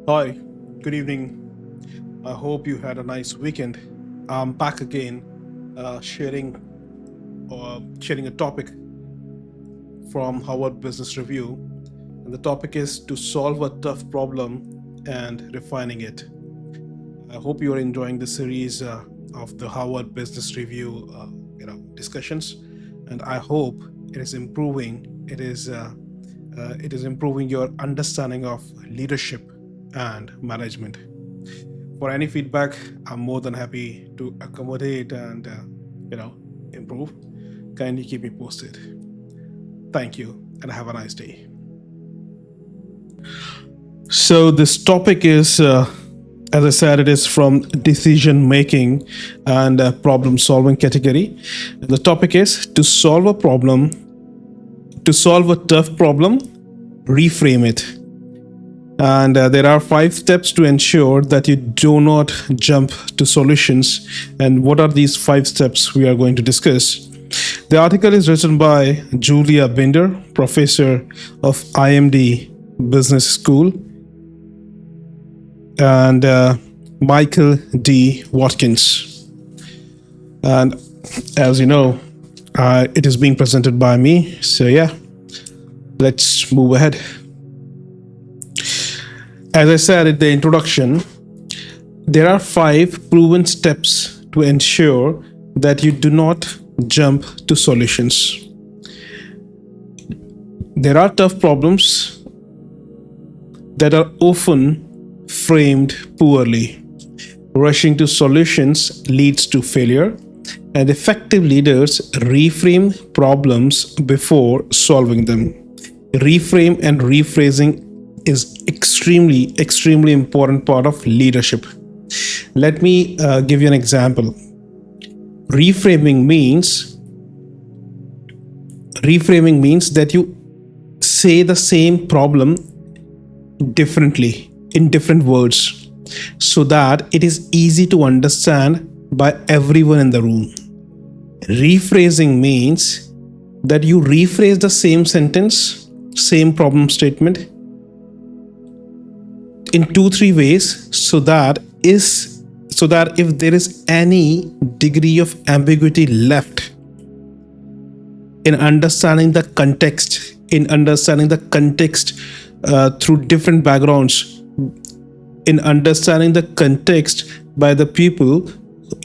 Hi, good evening. I hope you had a nice weekend. I'm back again, sharing a topic from Harvard Business Review, and the topic is to solve a tough problem and refining it. I hope you are enjoying the series of the Harvard Business Review, discussions, and I hope it is improving. It is improving your understanding of leadership and management. For any feedback, I'm more than happy to accommodate and improve. Kindly keep me posted. Thank you, and have a nice day. So this topic is, as I said, it is from decision making and problem solving category. The topic is to solve a problem, to solve a tough problem, reframe it. And there are 5 steps to ensure that you do not jump to solutions. And what are these 5 steps we are going to discuss? The article is written by Julia Binder, professor of IMD Business School, and Michael D. Watkins. And as you know, it is being presented by me. So yeah, let's move ahead. As I said in the introduction, there are 5 proven steps to ensure that you do not jump to solutions. There are tough problems that are often framed poorly. Rushing to solutions leads to failure, and effective leaders reframe problems before solving them. Reframe and rephrasing is extremely important part of leadership. Let me give you an example. Reframing means that you say the same problem differently in different words so that it is easy to understand by everyone in the room. Rephrasing means that you rephrase the same sentence, same problem statement in 2-3 ways so that if there is any degree of ambiguity left in understanding the context, through different backgrounds, in understanding the context by the people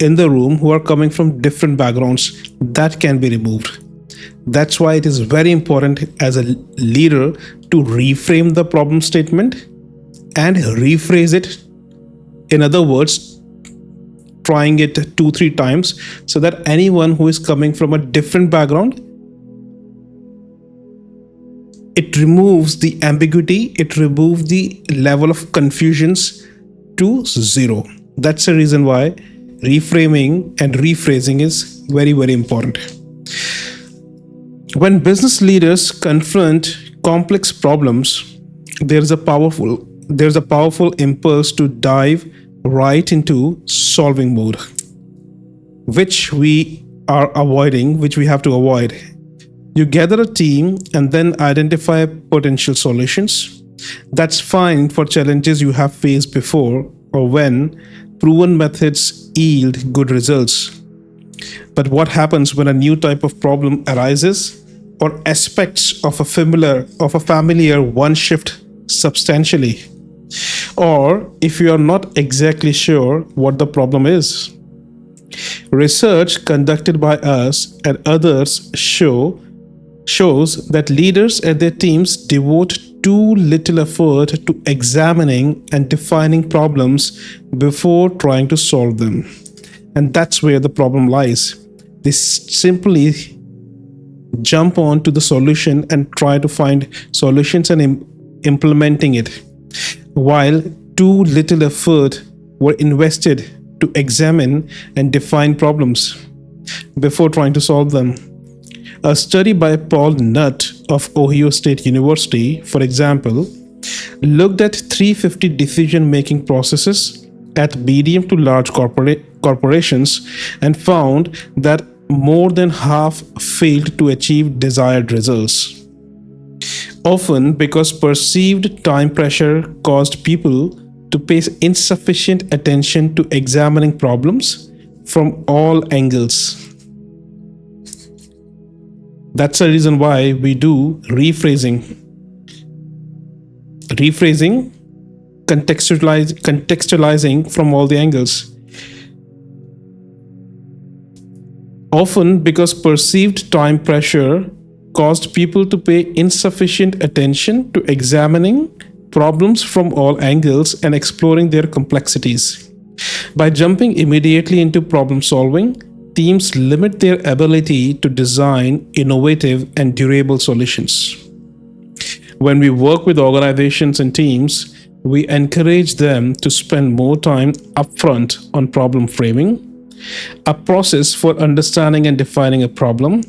in the room who are coming from different backgrounds, that can be removed. That's why it is very important as a leader to reframe the problem statement and rephrase it. In other words, trying it 2-3 times so that anyone who is coming from a different background, it removes the ambiguity, it removes the level of confusions to 0. That's the reason why reframing and rephrasing is very important. When business leaders confront complex problems, there's a powerful impulse to dive right into solving mode, which we have to avoid. You gather a team and then identify potential solutions. That's fine for challenges you have faced before or when proven methods yield good results. But what happens when a new type of problem arises or aspects of a familiar one shift substantially? Or if you are not exactly sure what the problem is. Research conducted by us and others shows that leaders and their teams devote too little effort to examining and defining problems before trying to solve them. And that's where the problem lies. They simply jump on to the solution and try to find solutions and implementing it, while too little effort were invested to examine and define problems before trying to solve them. A study by Paul Nutt of Ohio State University, for example, looked at 350 decision-making processes at medium to large corporations and found that more than half failed to achieve desired results. Often because perceived time pressure caused people to pay insufficient attention to examining problems from all angles. That's the reason why we do rephrasing. Rephrasing, contextualizing from all the angles. Often because perceived time pressure caused people to pay insufficient attention to examining problems from all angles and exploring their complexities. By jumping immediately into problem solving, teams limit their ability to design innovative and durable solutions. When we work with organizations and teams, we encourage them to spend more time upfront on problem framing, a process for understanding and defining a problem.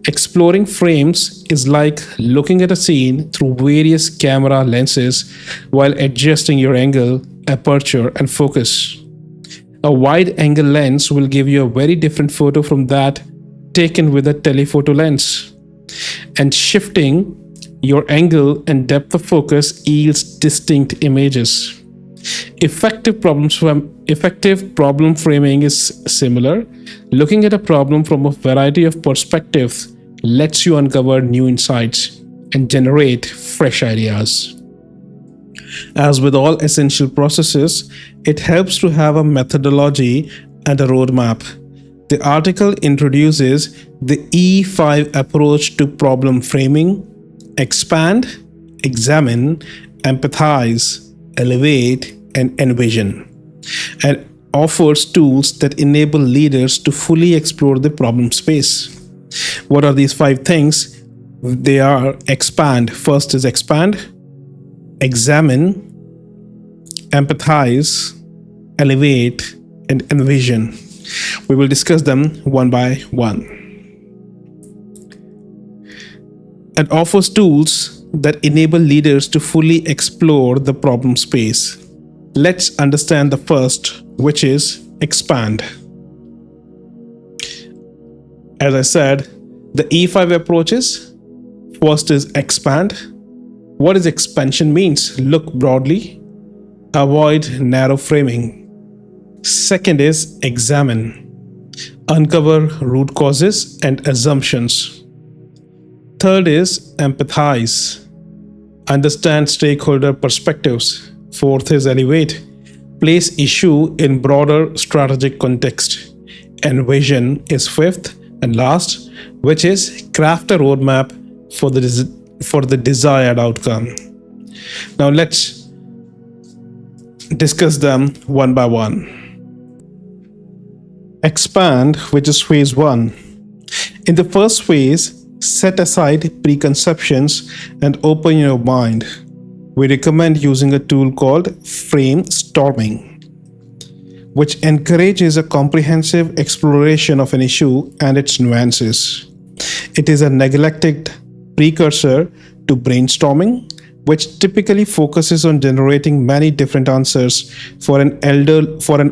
Exploring frames is like looking at a scene through various camera lenses while adjusting your angle, aperture, and focus. A wide angle lens will give you a very different photo from that taken with a telephoto lens. And shifting your angle and depth of focus yields distinct images. Effective problem framing is similar. Looking at a problem from a variety of perspectives lets you uncover new insights and generate fresh ideas. As with all essential processes, it helps to have a methodology and a roadmap. The article introduces the E5 approach to problem framing: expand, examine, empathize, elevate, and envision, and offers tools that enable leaders to fully explore the problem space. What are these 5 things? They are: expand. First is expand, examine, empathize, elevate, and envision. We will discuss them one by one. And offers tools that enable leaders to fully explore the problem space. Let's understand the first, which is expand. As I said, the E5 approaches. First is expand. What does expansion means? Look broadly, avoid narrow framing. Second is examine. Uncover root causes and assumptions. Third is empathize. Understand stakeholder perspectives. Fourth is elevate. Place issue in broader strategic context. Envision is fifth and last, which is craft a roadmap for the desired outcome. Now let's discuss them one by one. Expand, which is phase 1. In the first phase, set aside preconceptions and open your mind. We recommend using a tool called Framestorming, which encourages a comprehensive exploration of an issue and its nuances. It is a neglected precursor to brainstorming, which typically focuses on generating many different answers for an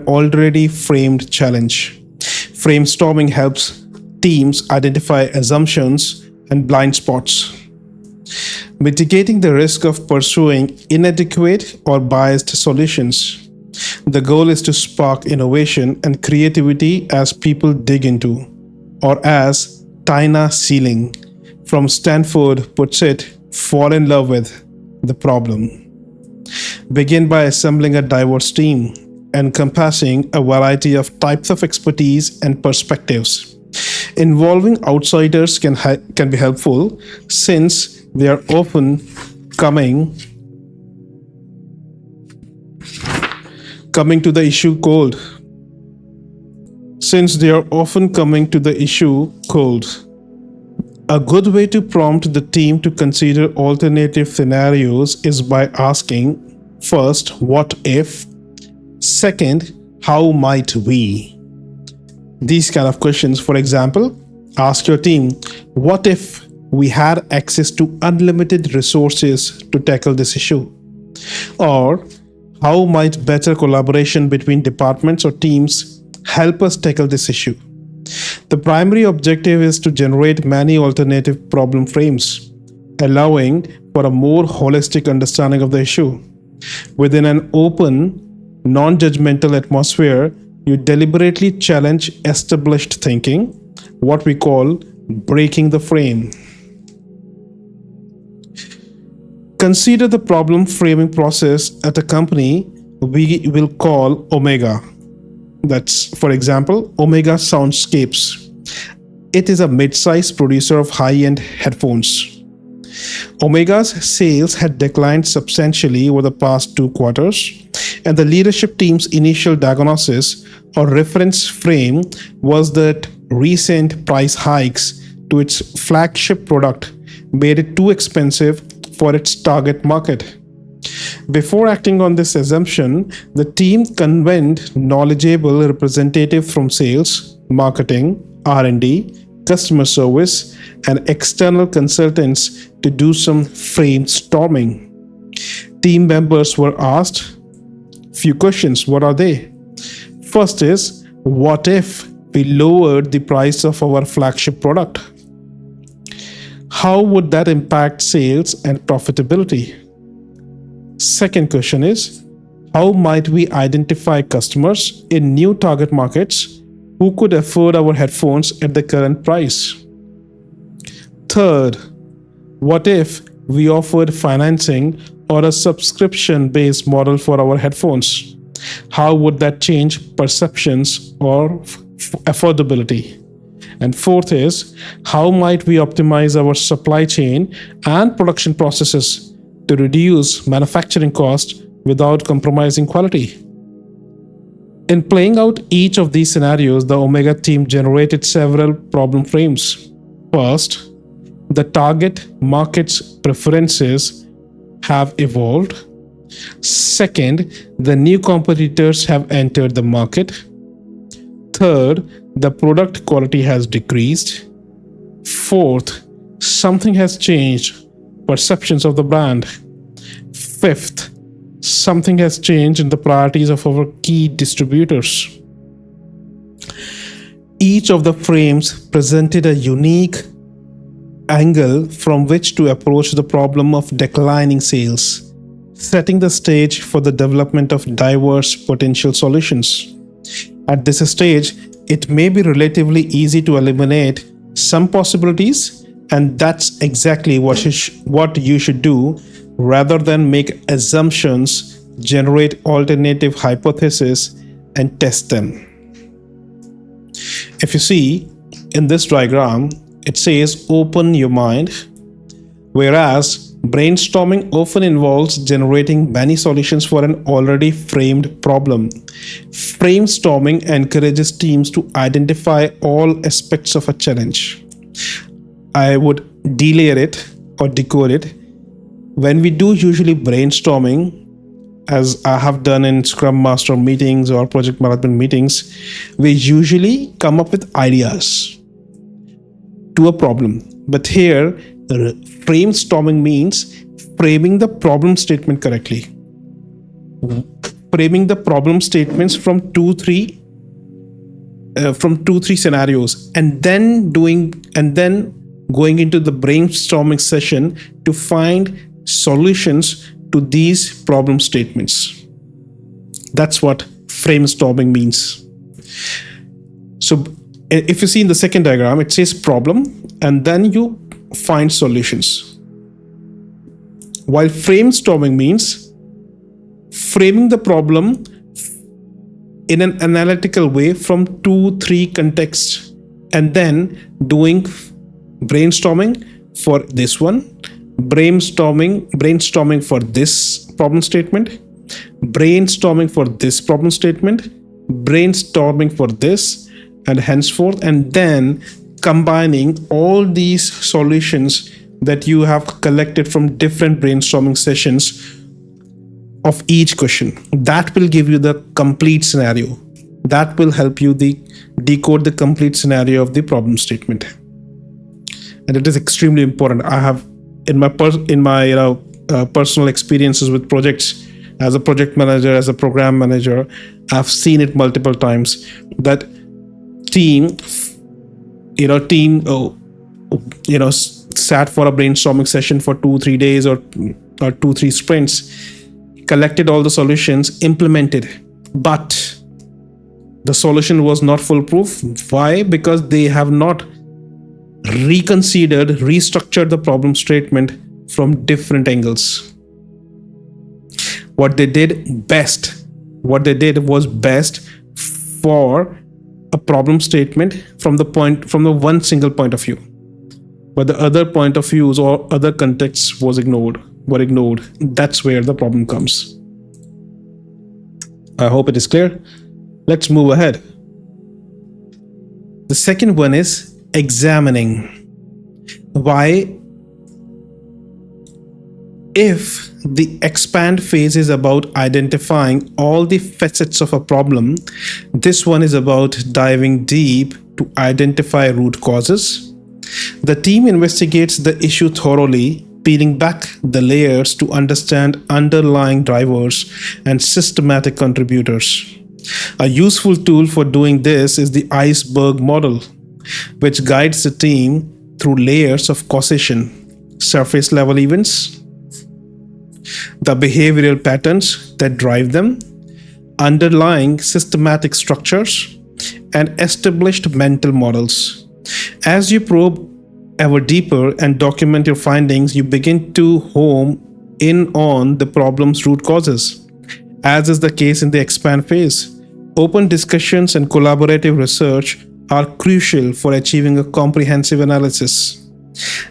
already framed challenge. Framestorming helps teams identify assumptions and blind spots, mitigating the risk of pursuing inadequate or biased solutions. The goal is to spark innovation and creativity as people dig into, or as Tina Sealing from Stanford puts it, fall in love with the problem. Begin by assembling a diverse team, encompassing a variety of types of expertise and perspectives. Involving outsiders can be helpful since they are often coming to the issue cold. A good way to prompt the team to consider alternative scenarios is by asking, first, what if? Second, how might we? These kind of questions. For example, ask your team, what if we had access to unlimited resources to tackle this issue? Or, how might better collaboration between departments or teams help us tackle this issue? The primary objective is to generate many alternative problem frames, allowing for a more holistic understanding of the issue. Within an open, non-judgmental atmosphere, you deliberately challenge established thinking, what we call breaking the frame. Consider the problem framing process at a company we will call Omega. That's, for example, Omega Soundscapes. It is a mid-sized producer of high-end headphones. Omega's sales had declined substantially over the past 2 quarters, and the leadership team's initial diagnosis or reference frame was that recent price hikes to its flagship product made it too expensive for its target market. Before acting on this assumption, the team convened knowledgeable representatives from sales, marketing, R&D, customer service, and external consultants to do some frame storming. Team members were asked few questions. What are they? First is, what if we lowered the price of our flagship product? How would that impact sales and profitability? Second question is, how might we identify customers in new target markets who could afford our headphones at the current price? Third, what if we offered financing or a subscription-based model for our headphones? How would that change perceptions or affordability? And fourth is, how might we optimize our supply chain and production processes to reduce manufacturing costs without compromising quality? In playing out each of these scenarios, the Omega team generated several problem frames. First, the target market's preferences have evolved. Second, the new competitors have entered the market. Third, the product quality has decreased. Fourth, something has changed, perceptions of the brand. Fifth, something has changed in the priorities of our key distributors. Each of the frames presented a unique angle from which to approach the problem of declining sales, setting the stage for the development of diverse potential solutions. At this stage, it may be relatively easy to eliminate some possibilities, and that's exactly what you should do rather than make assumptions, generate alternative hypotheses, and test them. If you see in this diagram, it says open your mind, whereas brainstorming often involves generating many solutions for an already framed problem. Framestorming encourages teams to identify all aspects of a challenge. I would delayer it or decode it. When we do usually brainstorming, as I have done in Scrum Master meetings or project management meetings, we usually come up with ideas to a problem. But here, framestorming means framing the problem statement correctly. Framing the problem statements from two, three scenarios, and then going into the brainstorming session to find solutions to these problem statements. That's what framestorming means. So if you see in the second diagram, it says problem, and then you find solutions. While framestorming means framing the problem in an analytical way from 2-3 contexts, and then doing brainstorming for this one, brainstorming for this problem statement, brainstorming for this problem statement, brainstorming for this, and henceforth, and then combining all these solutions that you have collected from different brainstorming sessions of each question. That will give you the complete scenario. That will help you decode the complete scenario of the problem statement. And it is extremely important. I have in my personal experiences with projects, as a project manager, as a program manager, I've seen it multiple times that team sat for a brainstorming session for 2-3 days or 2-3 sprints, collected all the solutions, implemented, but the solution was not foolproof. Why? Because they have not reconsidered, restructured the problem statement from different angles. What they did was best for a problem statement from the one single point of view, but the other point of views or other contexts were ignored. That's where the problem comes. I hope it is clear. Let's move ahead. The second one is examining. Why? If the expand phase is about identifying all the facets of a problem, this one is about diving deep to identify root causes. The team investigates the issue thoroughly, peeling back the layers to understand underlying drivers and systematic contributors. A useful tool for doing this is the iceberg model, which guides the team through layers of causation, surface level events, the behavioral patterns that drive them, underlying systematic structures, and established mental models. As you probe ever deeper and document your findings, you begin to home in on the problem's root causes. As is the case in the expand phase, open discussions and collaborative research are crucial for achieving a comprehensive analysis.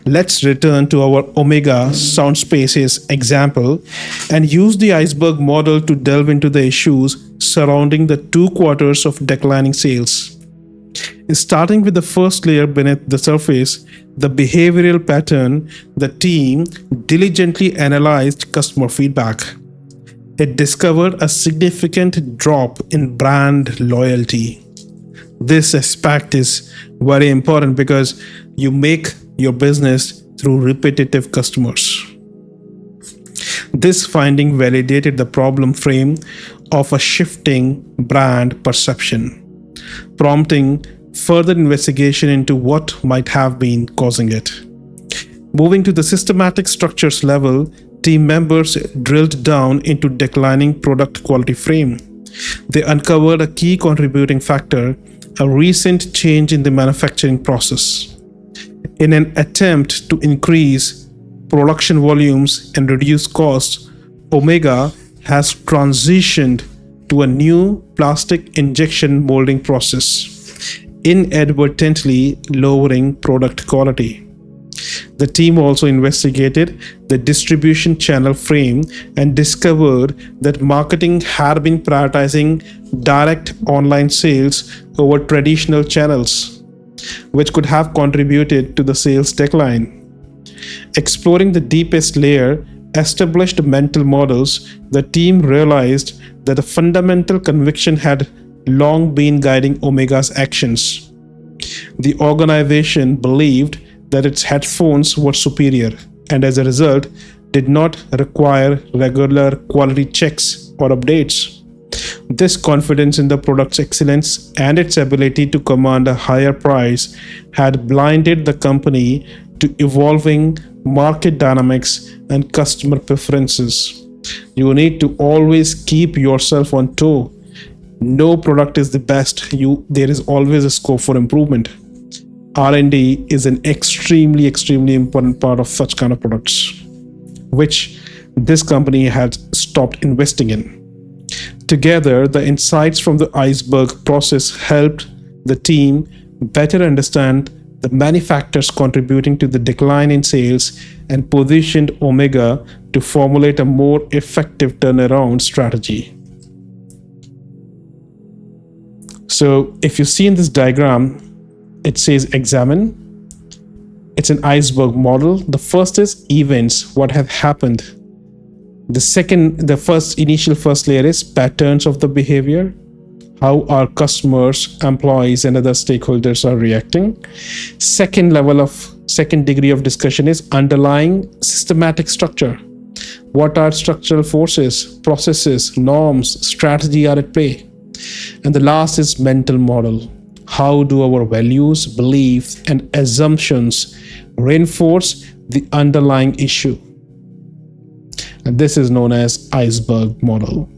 Let's return to our Omega sound spaces example and use the iceberg model to delve into the issues surrounding the 2 quarters of declining sales. Starting with the first layer beneath the surface, the behavioral pattern, the team diligently analyzed customer feedback. It discovered a significant drop in brand loyalty. This aspect is very important because you make your business through repetitive customers. This finding validated the problem frame of a shifting brand perception, prompting further investigation into what might have been causing it. Moving to the systematic structures level, team members drilled down into declining product quality frame. They uncovered a key contributing factor, a recent change in the manufacturing process. In an attempt to increase production volumes and reduce costs, Omega has transitioned to a new plastic injection molding process, inadvertently lowering product quality. The team also investigated the distribution channel frame and discovered that marketing had been prioritizing direct online sales over traditional channels, which could have contributed to the sales decline. Exploring the deepest layer, established mental models, the team realized that a fundamental conviction had long been guiding Omega's actions. The organization believed that its headphones were superior and as a result did not require regular quality checks or updates. This confidence in the product's excellence and its ability to command a higher price had blinded the company to evolving market dynamics and customer preferences. You need to always keep yourself on toe. No product is the best. There is always a scope for improvement. R&D is an extremely important part of such kind of products, which this company had stopped investing in. Together, the insights from the iceberg process helped the team better understand the many factors contributing to the decline in sales and positioned Omega to formulate a more effective turnaround strategy. So if you see in this diagram, it says examine. It's an iceberg model. The first is events, what have happened. The first layer is patterns of the behavior, how our customers, employees, and other stakeholders are reacting. Second degree of discussion is underlying systematic structure. What are structural forces, processes, norms, strategy are at play? And the last is mental model. How do our values, beliefs, and assumptions reinforce the underlying issue? And this is known as iceberg model.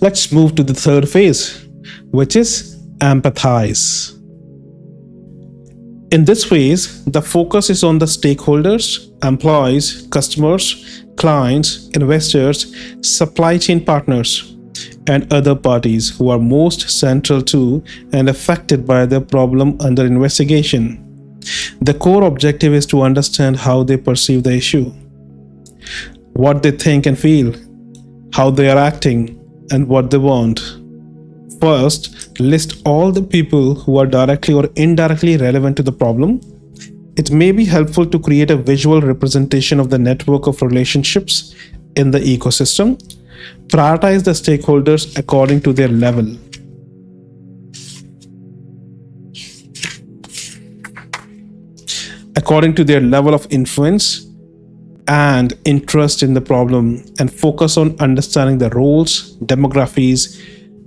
Let's move to the third phase, which is empathize. In this phase, the focus is on the stakeholders, employees, customers, clients, investors, supply chain partners, and other parties who are most central to and affected by the problem under investigation. The core objective is to understand how they perceive the issue, what they think and feel, how they are acting, and what they want. First, list all the people who are directly or indirectly relevant to the problem. It may be helpful to create a visual representation of the network of relationships in the ecosystem. Prioritize the stakeholders according to their level. According to their level of influence and interest in the problem, and focus on understanding the roles, demographies,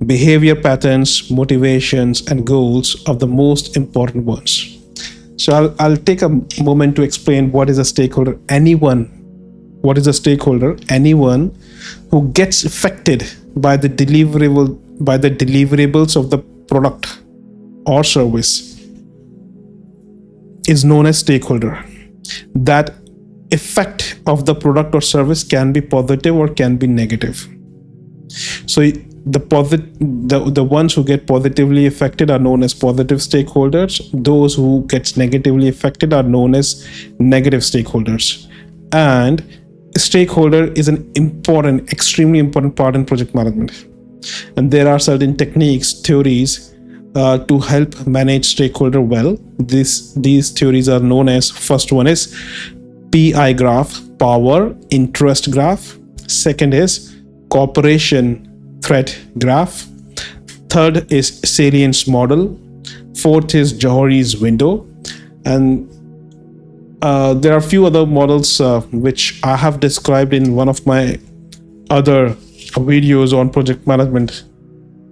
behavior patterns, motivations, and goals of the most important ones. So I'll take a moment to explain what is a stakeholder. What is a stakeholder? Anyone who gets affected by the deliverables of the product or service is known as stakeholder. That effect of the product or service can be positive or can be negative. So the ones who get positively affected are known as positive stakeholders. Those who get negatively affected are known as negative stakeholders. And stakeholder is an extremely important part in project management. And there are certain techniques, theories to help manage stakeholder well. These theories are known as, first one is PI graph, power interest graph. Second is cooperation threat graph. Third is salience model. Fourth is Johari's window. And there are a few other models which I have described in one of my other videos on project management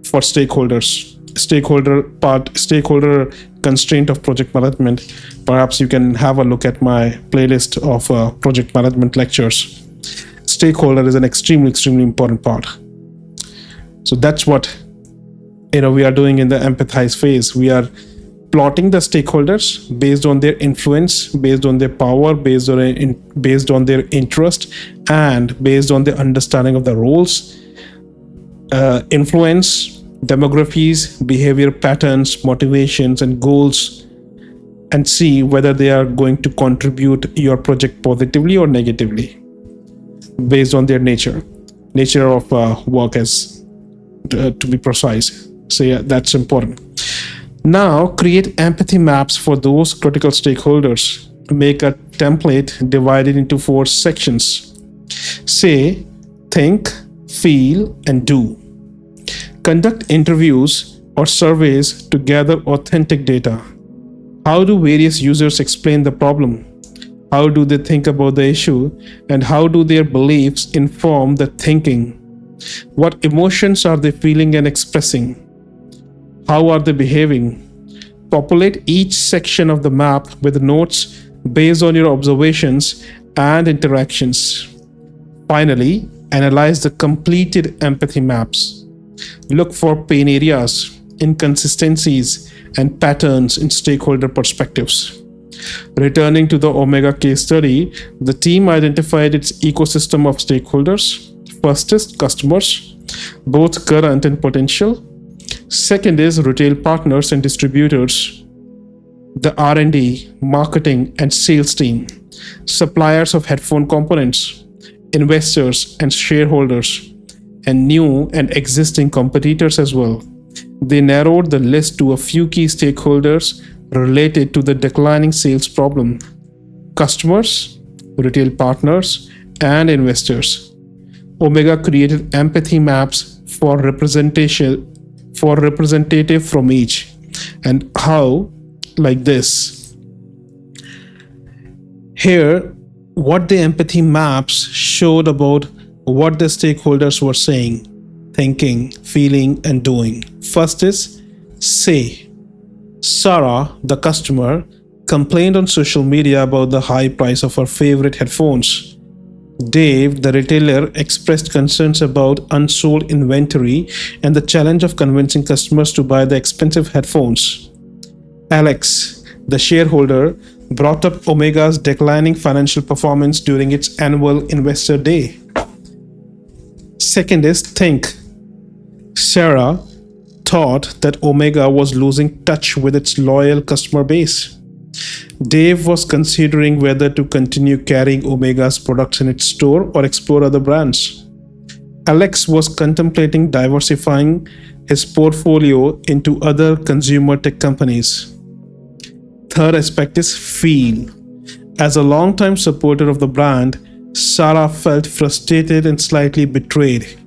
for stakeholders. Stakeholder constraint of project management. Perhaps you can have a look at my playlist of project management lectures. Stakeholder is an extremely important part. So that's what we are doing in the empathize phase. We are plotting the stakeholders based on their influence, based on their power, based on their interest, and based on their understanding of the roles, influence, demographies, behavior patterns, motivations, and goals, and see whether they are going to contribute your project positively or negatively based on their nature of work, as to be precise. So yeah, that's important. Now create empathy maps for those critical stakeholders. Make a template divided into 4 sections. Say, think, feel, and do. Conduct interviews or surveys to gather authentic data. How do various users explain the problem? How do they think about the issue? And how do their beliefs inform the thinking? What emotions are they feeling and expressing? How are they behaving? Populate each section of the map with notes based on your observations and interactions. Finally, analyze the completed empathy maps. Look for pain areas, inconsistencies, and patterns in stakeholder perspectives. Returning to the Omega case study, the team identified its ecosystem of stakeholders. First is customers, both current and potential. Second is retail partners and distributors, the R&D, marketing, and sales team, suppliers of headphone components, investors and shareholders, and new and existing competitors as well. They narrowed the list to a few key stakeholders related to the declining sales problem: customers, retail partners, and investors. Omega created empathy maps for representative from each. And how? Like this. Here, what the empathy maps showed about what the stakeholders were saying, thinking, feeling, and doing. First is say. Sarah, the customer, complained on social media about the high price of her favorite headphones. Dave, the retailer, expressed concerns about unsold inventory and the challenge of convincing customers to buy the expensive headphones. Alex, the shareholder, brought up Omega's declining financial performance during its annual Investor Day. Second is Think. Sarah thought that Omega was losing touch with its loyal customer base. Dave was considering whether to continue carrying Omega's products in its store or explore other brands. Alex was contemplating diversifying his portfolio into other consumer tech companies. Third aspect is Feel. As a longtime supporter of the brand, Sarah felt frustrated and slightly betrayed.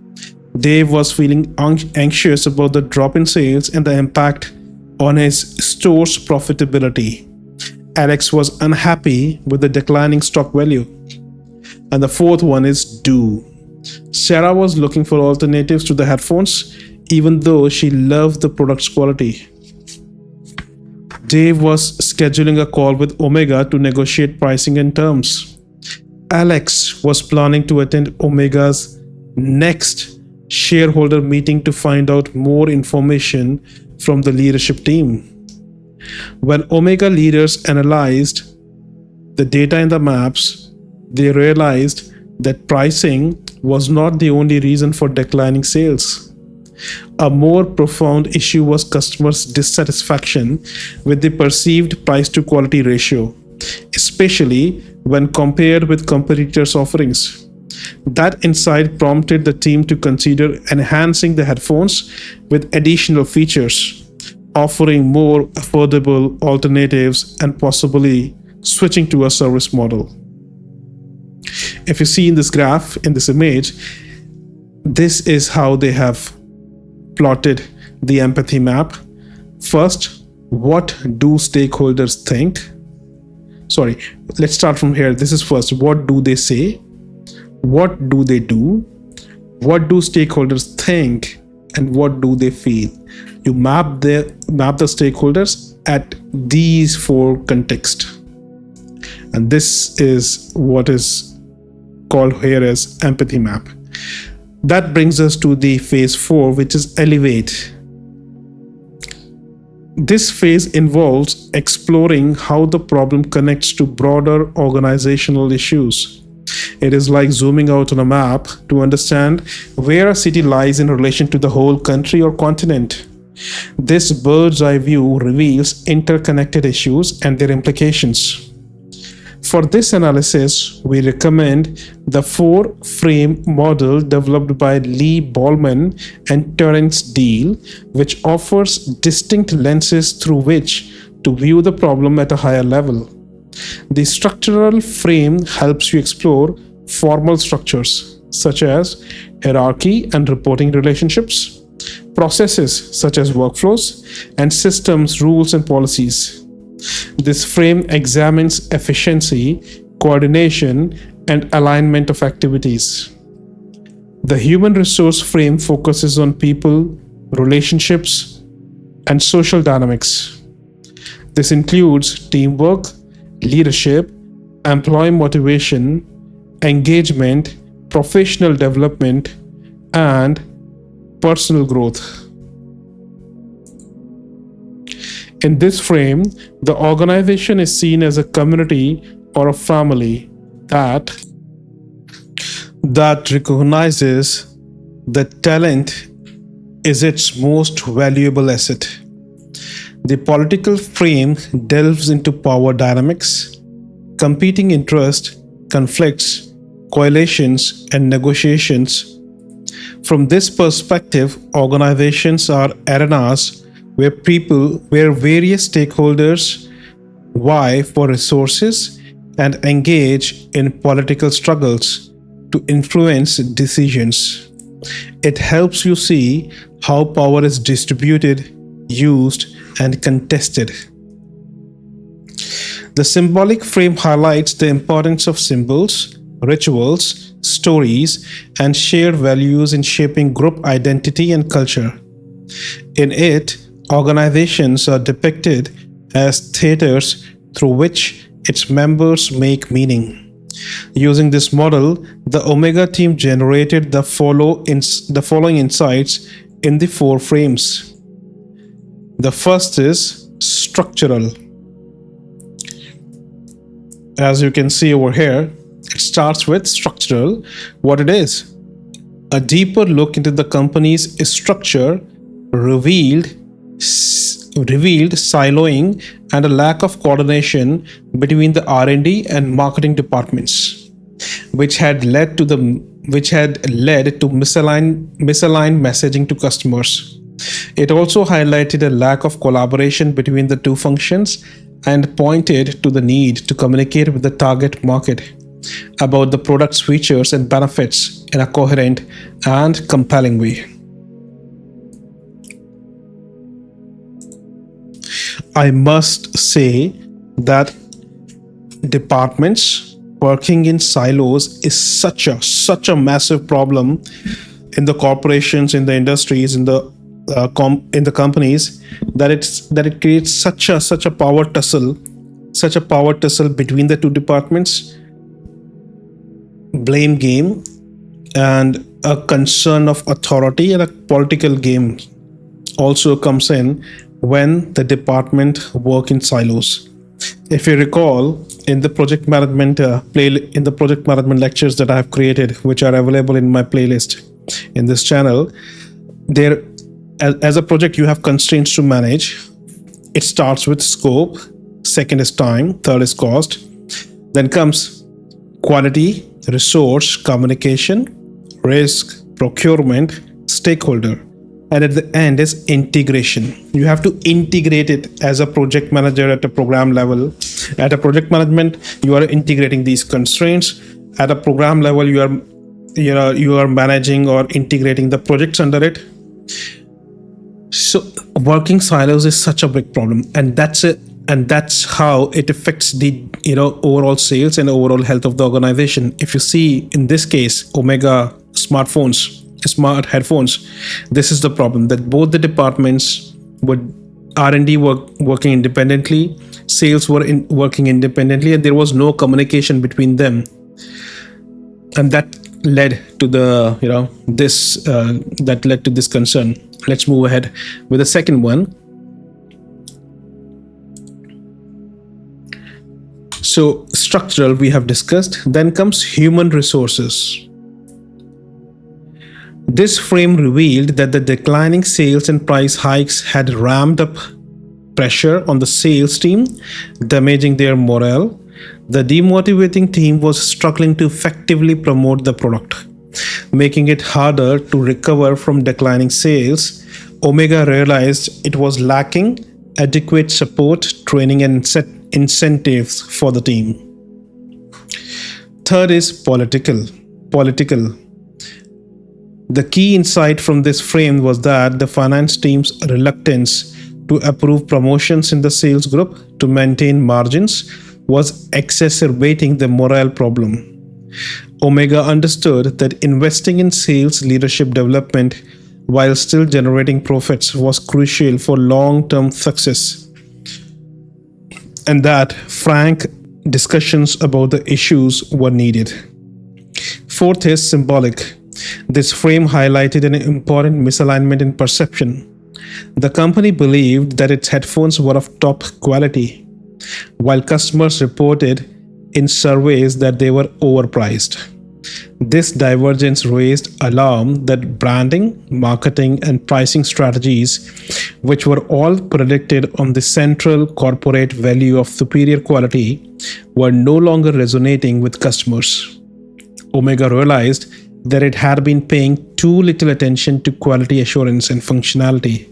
Dave was feeling anxious about the drop in sales and the impact on his store's profitability. Alex was unhappy with the declining stock value. And the fourth one is Do. Sarah was looking for alternatives to the headphones, even though she loved the product's quality. Dave was scheduling a call with Omega to negotiate pricing and terms. Alex was planning to attend Omega's next shareholder meeting to find out more information from the leadership team. When Omega leaders analyzed the data in the maps, they realized that pricing was not the only reason for declining sales. A more profound issue was customers' dissatisfaction with the perceived price to quality ratio, especially when compared with competitors' offerings. That insight prompted the team to consider enhancing the headphones with additional features, offering more affordable alternatives and possibly switching to a service model. If you see in this graph, in this image, this is how they have plotted the empathy map. First, what do stakeholders think? Sorry, let's start from here. This is first, what do they say? What do they do? What do stakeholders think? And what do they feel? You map the stakeholders at these four contexts. And this is what is called here as empathy map. That brings us to the phase 4, which is Elevate. This phase involves exploring how the problem connects to broader organizational issues. It is like zooming out on a map to understand where a city lies in relation to the whole country or continent. This bird's eye view reveals interconnected issues and their implications. For this analysis, we recommend the 4-frame model developed by Lee Ballman and Terence Deal, which offers distinct lenses through which to view the problem at a higher level. The structural frame helps you explore formal structures such as hierarchy and reporting relationships, processes such as workflows, and systems, rules, and policies. This frame examines efficiency, coordination, and alignment of activities. The human resource frame focuses on people, relationships, and social dynamics. This includes teamwork, leadership, employee motivation, engagement, professional development, and personal growth. In this frame, the organization is seen as a community or a family that recognizes that talent is its most valuable asset. The political frame delves into power dynamics, competing interests, conflicts, coalitions, and negotiations. From this perspective, organizations are arenas where various stakeholders vie for resources and engage in political struggles to influence decisions. It helps you see how power is distributed, used, and contested. The symbolic frame highlights the importance of symbols, rituals, stories, and shared values in shaping group identity and culture. In it, organizations are depicted as theaters through which its members make meaning. Using this model, the Omega team generated the following insights in the 4 frames. The first is structural. As you can see over here, it starts with structural, what it is. A deeper look into the company's structure revealed siloing and a lack of coordination between the R&D and marketing departments, which had led to misaligned messaging to customers. It also highlighted a lack of collaboration between the 2 functions and pointed to the need to communicate with the target market about the product's features and benefits in a coherent and compelling way. I must say that departments working in silos is such a massive problem in the corporations, in the industries, in the companies, that it creates such a power tussle between the 2 departments, blame game, and a concern of authority, and a political game also comes in when the department work in silos. If you recall, in the project management lectures that I have created, which are available in my playlist in this channel, there, as a project, you have constraints to manage. It starts with scope, second is time, third is cost, then comes quality, resource, communication, risk, procurement, stakeholder, and at the end is integration. You have to integrate it as a project manager at a program level. At a project management, you are integrating these constraints. At a program level, you are managing or integrating the projects under it. So working silos is such a big problem, and that's it. And that's how it affects the overall sales and overall health of the organization. If you see in this case, Omega smart headphones, this is the problem, that both the departments would R&D working independently, sales were working independently, and there was no communication between them, and that led to this concern. Let's move ahead with the second one. So structural we have discussed. Then comes human resources. This frame revealed that the declining sales and price hikes had ramped up pressure on the sales team, damaging their morale. The demotivating team was struggling to effectively promote the product, making it harder to recover from declining sales. Omega realized it was lacking adequate support, training, and incentives for the team. Third is political. The key insight from this frame was that the finance team's reluctance to approve promotions in the sales group to maintain margins was exacerbating the morale problem. Omega understood that investing in sales leadership development while still generating profits was crucial for long-term success, and that frank discussions about the issues were needed. Fourth is symbolic. This frame highlighted an important misalignment in perception. The company believed that its headphones were of top quality, while customers reported in surveys that they were overpriced. This divergence raised alarm that branding, marketing, and pricing strategies, which were all predicated on the central corporate value of superior quality, were no longer resonating with customers. Omega realized that it had been paying too little attention to quality assurance and functionality.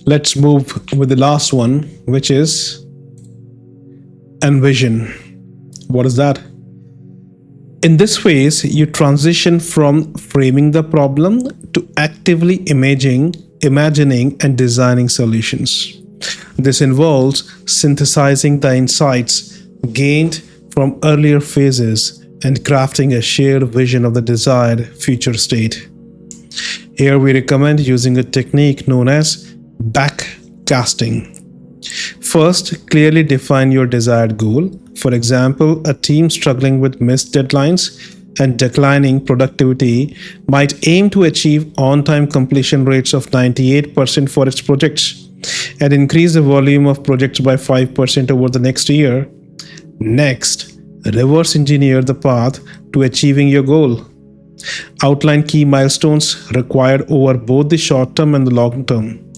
Let's move with the last one, which is Envision. What is that? In this phase, you transition from framing the problem to actively imagining and designing solutions. This involves synthesizing the insights gained from earlier phases and crafting a shared vision of the desired future state. Here we recommend using a technique known as backcasting. First, clearly define your desired goal. For example, a team struggling with missed deadlines and declining productivity might aim to achieve on-time completion rates of 98% for its projects and increase the volume of projects by 5% over the next year. Next, reverse engineer the path to achieving your goal. Outline key milestones required over both the short term and the long term.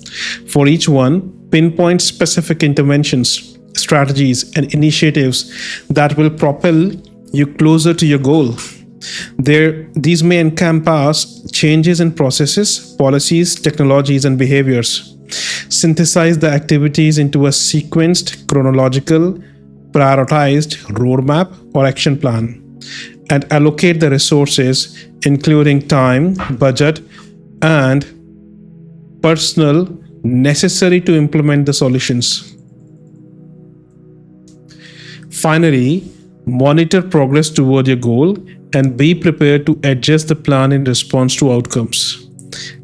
For each one, pinpoint specific interventions, strategies, and initiatives that will propel you closer to your goal. These may encompass changes in processes, policies, technologies, and behaviors. Synthesize the activities into a sequenced, chronological, prioritized roadmap or action plan, and allocate the resources, including time, budget, and personnel necessary to implement the solutions. Finally, monitor progress toward your goal and be prepared to adjust the plan in response to outcomes,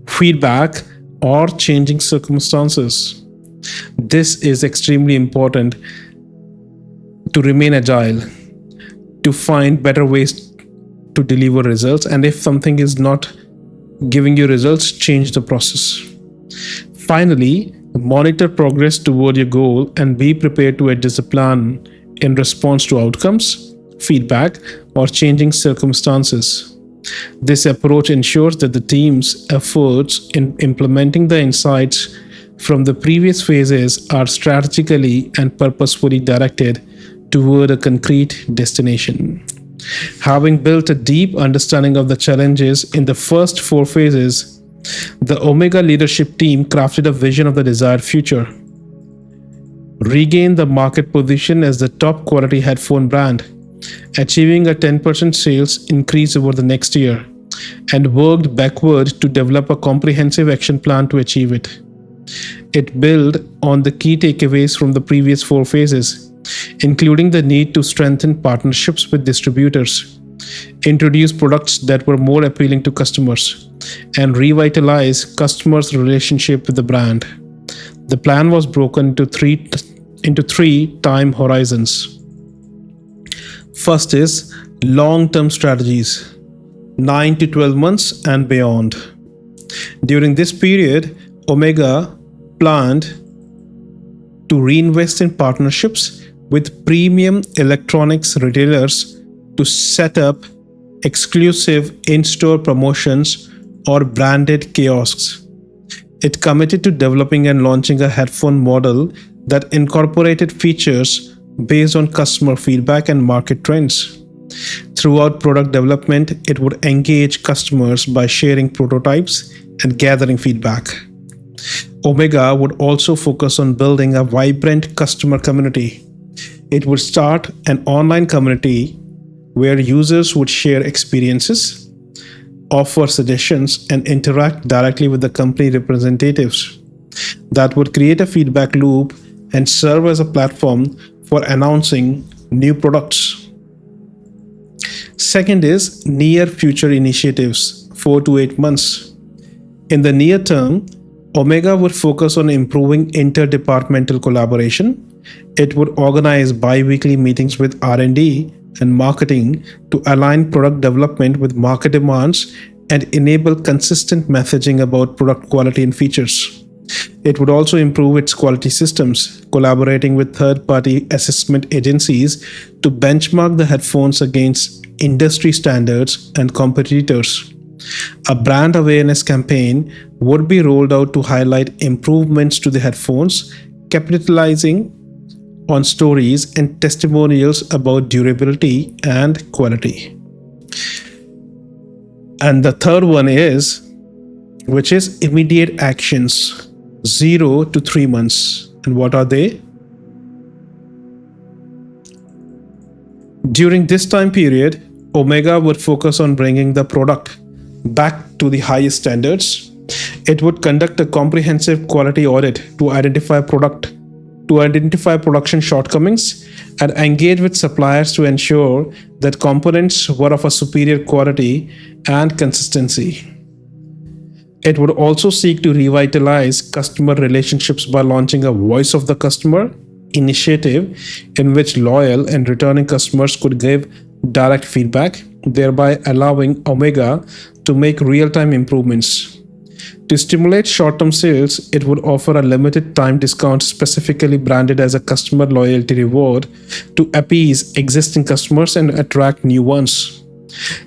feedback, or changing circumstances. This is extremely important to remain agile, to find better ways to deliver results, and if something is not giving you results, change the process. Finally, monitor progress toward your goal and be prepared to adjust the plan in response to outcomes, feedback, or changing circumstances. This approach ensures that the team's efforts in implementing the insights from the previous phases are strategically and purposefully directed toward a concrete destination. Having built a deep understanding of the challenges in the first 4 phases, the Omega leadership team crafted a vision of the desired future, regained the market position as the top quality headphone brand, achieving a 10% sales increase over the next year, and worked backward to develop a comprehensive action plan to achieve it. It built on the key takeaways from the previous 4 phases, including the need to strengthen partnerships with distributors, introduce products that were more appealing to customers, and revitalize customers' relationship with the brand. The plan was broken into three time horizons. First is long-term strategies, 9 to 12 months and beyond. During this period, Omega planned to reinvest in partnerships with premium electronics retailers to set up exclusive in-store promotions or branded kiosks. It committed to developing and launching a headphone model that incorporated features based on customer feedback and market trends. Throughout product development, it would engage customers by sharing prototypes and gathering feedback. Omega would also focus on building a vibrant customer community. It would start an online community where users would share experiences, offer suggestions, and interact directly with the company representatives. That would create a feedback loop and serve as a platform for announcing new products. Second is near future initiatives, 4 to 8 months. In the near term, Omega would focus on improving interdepartmental collaboration. It would organize bi-weekly meetings with R&D and marketing to align product development with market demands and enable consistent messaging about product quality and features. It would also improve its quality systems, collaborating with third-party assessment agencies to benchmark the headphones against industry standards and competitors. A brand awareness campaign would be rolled out to highlight improvements to the headphones, capitalizing on stories and testimonials about durability and quality. And the third one is, which is immediate actions, 0 to 3 months. And what are they? During this time period, Omega would focus on bringing the product back to the highest standards. It would conduct a comprehensive quality audit to identify production shortcomings and engage with suppliers to ensure that components were of a superior quality and consistency. It would also seek to revitalize customer relationships by launching a Voice of the Customer initiative in which loyal and returning customers could give direct feedback, thereby allowing Omega to make real time improvements. To stimulate short term sales, it would offer a limited time discount specifically branded as a customer loyalty reward to appease existing customers and attract new ones.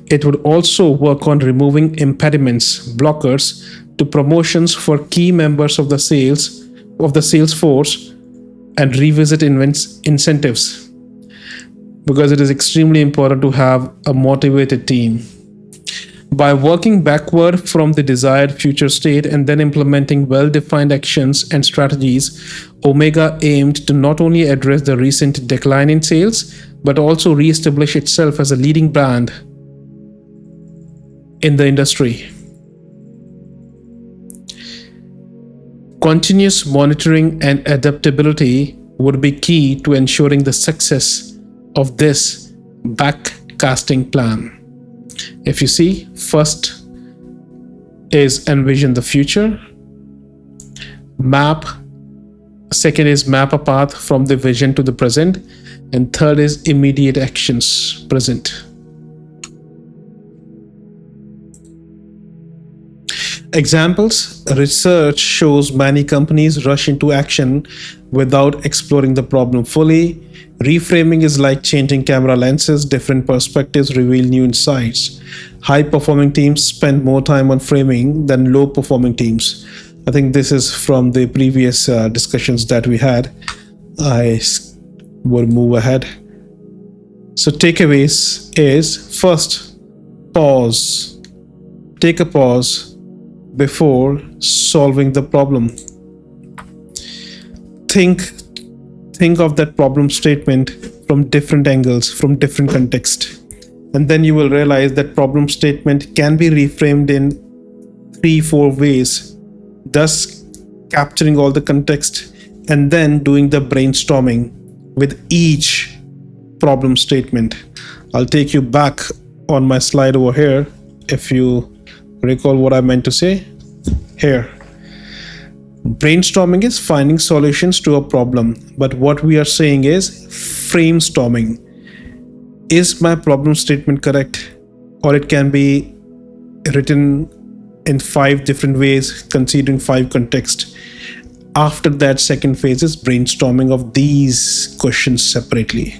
It would also work on removing impediments, blockers to promotions for key members of the sales force and revisit incentives because it is extremely important to have a motivated team. By working backward from the desired future state and then implementing well-defined actions and strategies, Omega aimed to not only address the recent decline in sales, but also re-establish itself as a leading brand in the industry. Continuous monitoring and adaptability would be key to ensuring the success of this backcasting plan. If you see, first is envision the future, second is map a path from the vision to the present, and third is immediate actions present. Examples: research shows many companies rush into action without exploring the problem fully. Reframing is like changing camera lenses, different perspectives reveal new insights. High performing teams spend more time on framing than low performing teams. I think this is from the previous discussions that we had. I will move ahead. So takeaways is first, pause. Take a pause before solving the problem. Think of that problem statement from different angles, from different context. And then you will realize that problem statement can be reframed in 3-4 ways, thus capturing all the context and then doing the brainstorming with each problem statement. I'll take you back on my slide over here if you recall what I meant to say here. Brainstorming is finding solutions to a problem, but what we are saying is framestorming. Is my problem statement correct? Or it can be written in 5 different ways, considering 5 contexts. After that, second phase is brainstorming of these questions separately.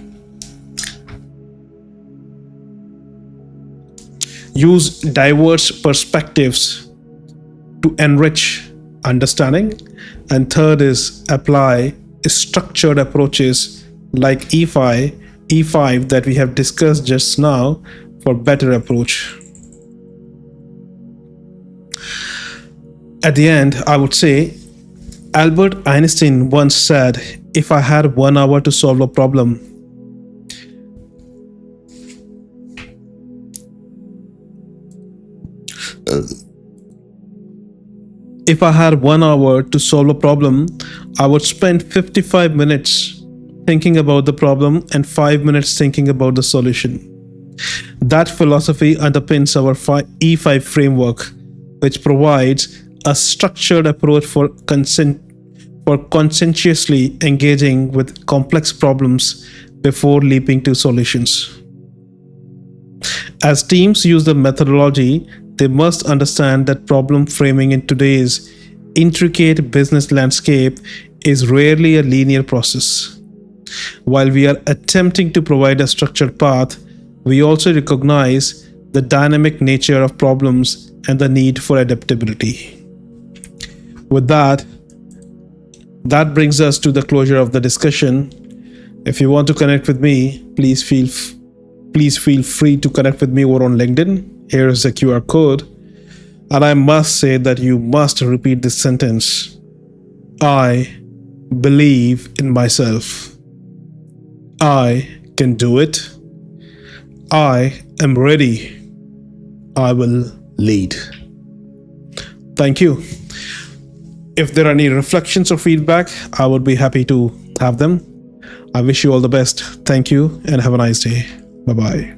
Use diverse perspectives to enrich understanding. And third is apply structured approaches like E5 that we have discussed just now for better approach. At the end, I would say Albert Einstein once said, if I had 1 hour to solve a problem, I would spend 55 minutes thinking about the problem and 5 minutes thinking about the solution. That philosophy underpins our E5 framework, which provides a structured approach for conscientiously engaging with complex problems before leaping to solutions. As teams use the methodology, they must understand that problem framing in today's intricate business landscape is rarely a linear process. While we are attempting to provide a structured path, we also recognize the dynamic nature of problems and the need for adaptability. With that brings us to the closure of the discussion. If you want to connect with me, please feel free to connect with me over on LinkedIn. Here is the QR code. And I must say that you must repeat this sentence. I believe in myself. I can do it. I am ready. I will lead. Thank you. If there are any reflections or feedback, I would be happy to have them. I wish you all the best. Thank you and have a nice day. Bye bye.